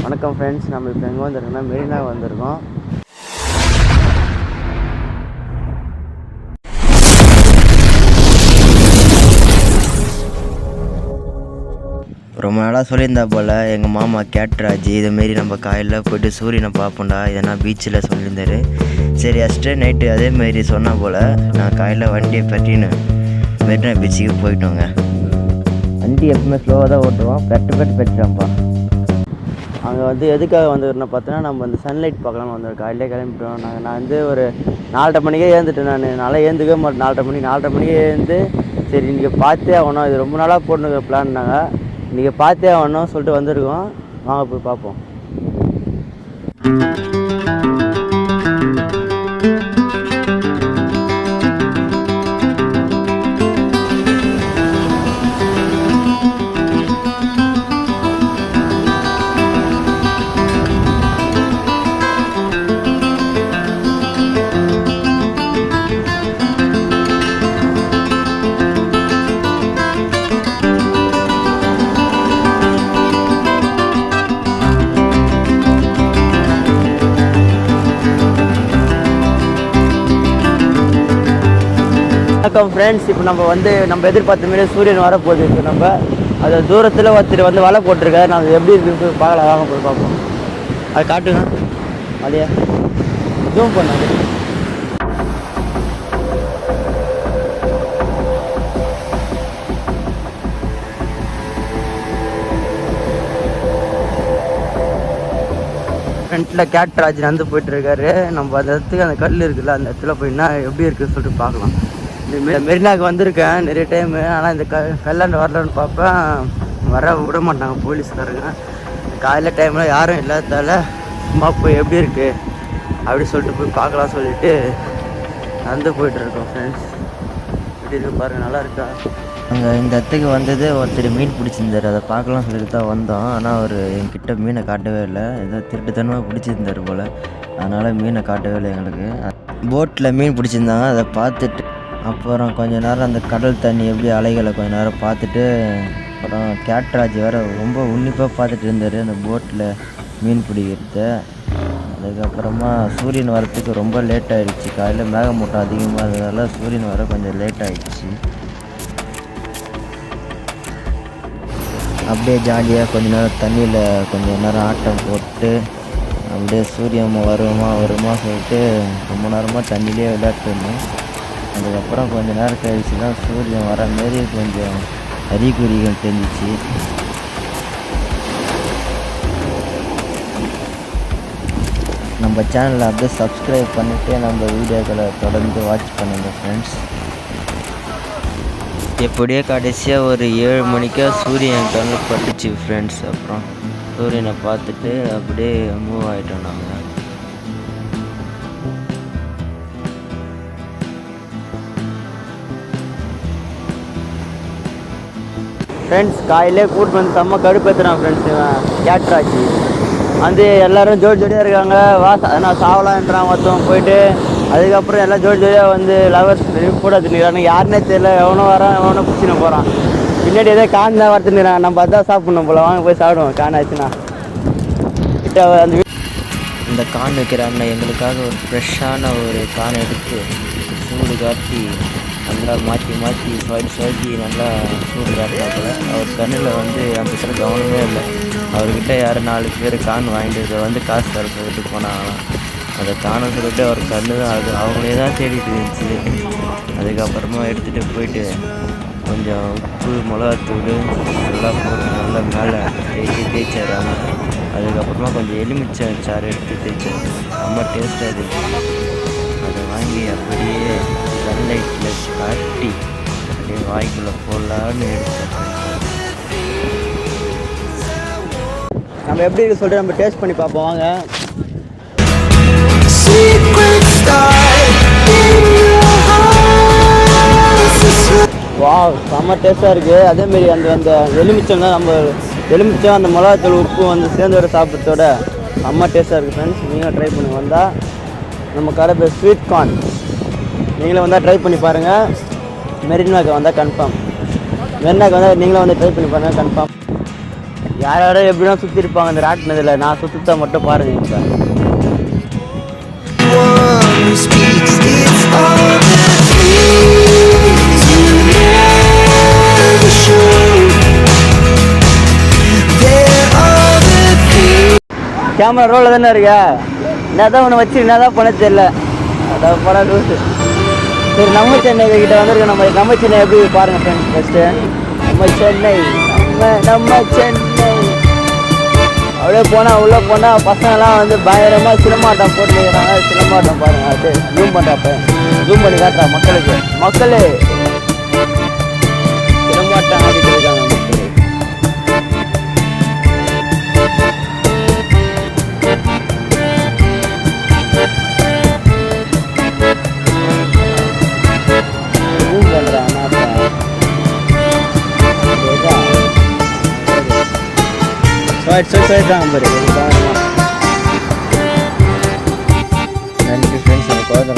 வணக்கம் ஃப்ரெண்ட்ஸ், நம்ம இப்போ எங்கே வந்திருக்கோம்னா மெரினா வந்திருக்கோம். ரொம்ப நாளாக சொல்லியிருந்தா போல் எங்கள் மாமா கேட்ராஜ் இதுமாரி நம்ம காலையில் போய்ட்டு சூரியனை பார்ப்போம்டா இதனா பீச்சில் சொல்லியிருந்தாரு. சரி அஸ்ட்டு நைட்டு அதேமாரி சொன்னால் போல் நான் காலையில் வண்டியை பற்றின்னு மெரினா பீச்சுக்கு போயிட்டோங்க. வண்டி எப்பவுமே ஸ்லோவாக தான் ஓட்டுவோம், பெற்றான்ப்பா. அங்கே எதுக்காக வந்துருந்தோம் பார்த்தோன்னா, நம்ம சன்லைட் பார்க்கலாம்னு வந்தோம். காலையிலே கிளம்பிட்டோம். நான் ஒரு 4:30 மணிக்கே ஏந்துட்டேன். நல்லா ஏந்துக்கவே மாட்டேன். 4:30 மணிக்கே ஏந்து சரி இன்றைக்கி பார்த்தே ஆகணும், இது ரொம்ப நாளாக போட்டுருக்க பிளான்னாங்க. இன்றைக்கி பார்த்தே ஆகணும் சொல்லிட்டு வந்திருக்கோம். வாங்க போய் பார்ப்போம். வணக்கம் ஃப்ரெண்ட்ஸ், இப்போ நம்ம எதிர்பார்த்த மாரி சூரியன் வரப்போகுது. இப்போ நம்ம அது தூரத்தில் ஒருத்தர் வலை போட்டிருக்காரு. நான் எப்படி இருக்கு பார்க்கலாம், வாங்க போய் பார்ப்போம். அது காட்டுங்க, அதையா ஜூம் பண்ணாது. ஃப்ரண்ட்டில் கேட்ராஜ் நடந்து போயிட்டுருக்காரு. நம்ம அந்த இடத்துக்கு அந்த கல் இருக்குல்ல, அந்த இடத்துல போயின்னா எப்படி இருக்குன்னு சொல்லிட்டு பார்க்கலாம். மெரினாவுக்கு வந்திருக்கேன் நிறைய டைமு. ஆனால் இந்த கல்லாண்டு வரலன்னு பார்ப்பேன், வர விட மாட்டாங்க போலீஸ்காரங்க. காலையில் டைமில் யாரும் இல்லாததால் சும்மா போய் எப்படி இருக்குது அப்படி சொல்லிட்டு போய் பார்க்கலாம் சொல்லிட்டு நடந்து போயிட்டுருக்கோம். ஃப்ரெண்ட்ஸ் எப்படி இருக்கு பாருங்கள், நல்லா இருக்கா. அங்கே இந்த இடத்துக்கு ஒருத்தர் மீன் பிடிச்சிருந்தார், அதை பார்க்கலாம் சொல்லிட்டு தான் வந்தோம். ஆனால் அவர் என்கிட்ட மீனை காட்டவே இல்லை, ஏதோ திருட்டுத்தனமாக பிடிச்சிருந்தார் போல். அதனால் மீனை காட்டவே இல்லை எங்களுக்கு. போட்டில் மீன் பிடிச்சிருந்தாங்க, அதை பார்த்துட்டு அப்புறம் கொஞ்ச நேரம் அந்த கடல் தண்ணி எப்படி அலைகளை கொஞ்ச நேரம் பார்த்துட்டு, அப்புறம் கேட்ராஜ் வேறு ரொம்ப உன்னிப்பாக பார்த்துட்டு இருந்தார் அந்த போட்டில் மீன் பிடிக்கிறத. அதுக்கப்புறமா சூரியன் வரத்துக்கு ரொம்ப லேட் ஆகிடுச்சு. காலையில் மேகமூட்டம் அதிகமாக இருந்ததால் சூரியன் வர கொஞ்சம் லேட் ஆகிடுச்சு. அப்படியே ஜாலியாக கொஞ்ச நேரம் தண்ணியில் கொஞ்சம் நேரம் ஆட்டம் போட்டு அப்படியே சூரியன் வருமா சொல்லிட்டு ரொம்ப நேரமாக தண்ணியிலே விளையாட்டு இருந்தோம். அதுக்கப்புறம் கொஞ்சம் நேரம் கழிச்சு தான் சூரியன் வர மாரி கொஞ்சம் அறிகுறிகள் தெரிஞ்சிச்சு. நம்ம சேனலை அப்படியே சப்ஸ்கிரைப் பண்ணிவிட்டு நம்ம வீடியோக்களை தொடர்ந்து வாட்ச் பண்ணுங்கள் ஃப்ரெண்ட்ஸ். எப்படியே கடைசியாக ஒரு 7 மணிக்கா சூரியன் கண்ணில் பட்டுச்சு ஃப்ரெண்ட்ஸ். அப்புறம் சூரியனை பார்த்துட்டு அப்படியே மூவ் ஆகிட்டோம் நாங்கள். ஃப்ரெண்ட்ஸ் காலையிலே கூட்டு செம்ம கடுப்பேற்றுறான் ஃப்ரெண்ட்ஸ். கேட்ராஜ் எல்லோரும் ஜோடியாக இருக்காங்க. நான் சாவலான்றான் ஒருத்தவன் போயிட்டு. அதுக்கப்புறம் எல்லாம் ஜோடியாக லவர்ஸ் கூட தின்னுறாங்க. யாருன்னே தெரியல, எவனோ வரான் எவனோ பிடிச்சின்னு போகிறான். பின்னாடி ஏதோ கான் தான் வரத்துனுறாங்க. நம்ம அதான் சாப்பிட்ணும் போல், வாங்க போய் சாப்பிடுவோம். கான் ஆச்சுன்னா கிட்ட இந்த கான் வைக்கிற அண்ணன் எங்களுக்காக ஒரு ஃப்ரெஷ்ஷான ஒரு கான் எடுத்து சூடு காட்டி நல்லா மாற்றி சுவாக்கி நல்லா சூடு காட்டினாப்புல. அவர் கண்ணில் அந்த கிட்ட கவனமே இல்லை. அவர்கிட்ட யாரும் 4 பேர் கான் வாங்கிட்டு காசு தர சொல்லிட்டு போனாங்களாம். அதை காண சொல்லிட்டு அவர் கண்ணு தான் அது அவங்களே தான் தேடிட்டு இருந்துச்சு. அதுக்கப்புறமா எடுத்துகிட்டு போயிட்டு கொஞ்சம் உப்பு மிளகாத்தூள் நல்லா போட்டு நல்லா மேலே தேய்ச்சாராங்க. அதுக்கப்புறமா கொஞ்சம் எலுமிச்சை சாறு எடுத்து தேய்ச்சாரு. ரொம்ப டேஸ்ட்டாக இருந்துச்சு. அதை வாங்கி அப்படியே சன்லைட்டில் காட்டி அப்படியே வாய்க்குள்ளே போடலான்னு எடுத்தேன். நம்ம எப்படி இருக்கு சொல்லிட்டு நம்ம டேஸ்ட் பண்ணி பார்ப்போம் வாங்க. வாவ், செம்ம டேஸ்ட்டாக இருக்குது. அதேமாரி அந்த எலுமிச்சம் தான் எலுமிச்சம் அந்த மிளகாத்தூள் உப்பு சேர்ந்து வர சாப்பிட்றதோட செம்ம டேஸ்ட்டாக இருக்குது ஃப்ரெண்ட்ஸ். நீங்களும் ட்ரை பண்ணி வந்தால் நம்ம கடை பேர் ஸ்வீட் கார்ன். நீங்களும் ட்ரை பண்ணி பாருங்கள். மெரினாவுக்கு வந்தால் கன்ஃபார்ம். மெரினாவுக்கு நீங்களும் ட்ரை பண்ணி பாருங்கள் கன்ஃபார்ம். யார் யாரும் எப்படின்னா சுற்றி இருப்பாங்க அந்த ராட்டினதில். நான் சுற்றத்தை மட்டும் பாருங்க இப்போ. கேமரா ரோலில் தானே இருக்கா? என்ன தான் ஒன்று வச்சு என்ன தான் பண்ண தெரியல. அதான் படம் லூஸு. சரி, நம்ம சென்னை கிட்ட வந்திருக்கோம். நம்ம சென்னை எப்படி பாருங்கள் ஃப்ரெண்ட்ஸ். ஃபஸ்ட்டு நம்ம சென்னை நம்ம சென்னை அப்படியே போனால் உள்ளே போனால் பசங்கள்லாம் வந்து பயங்கரமாக சிலம்பாட்டம் போட்டுக்கிறாங்க. சிலம்பாட்டம் பாருங்கள். அது ஜூம் பண்ணுறப்ப ஜூம் பண்ணி காட்டுறா மக்களுக்கு. மக்களே சிலம்பாட்டம் ஆடிட்டு இருக்காங்க. ஜூம் பண்ணுறான் சொல்லிட்டாங்க பாரு. நன்றி ஃப்ரெண்ட்ஸ். அந்த குழந்தை